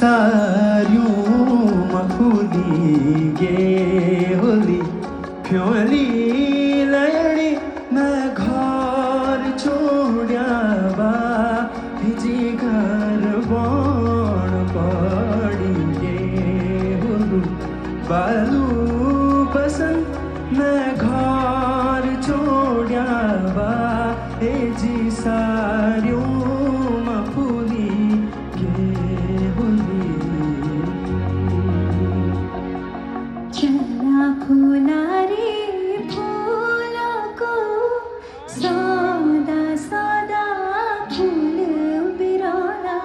सारियों मफूली गे होली फ्योली लयड़ी मैं घर छोड़ा बा भिजी घर बण पड़ी गे होलू बालू बसंत मैं घर छोड़ा बा जी सारियों मफूली गे होली चला फूला रे फूलों को सौदा सौदा फूल बिरौला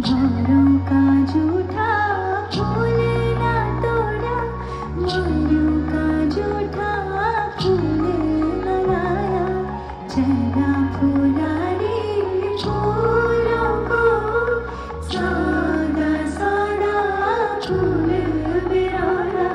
भौरों का जूठा फूल ना तोड़ा मोरों का जूठा फूल न लाया चला फूला रे फूलों को सौदा सौदा फूल बिरौला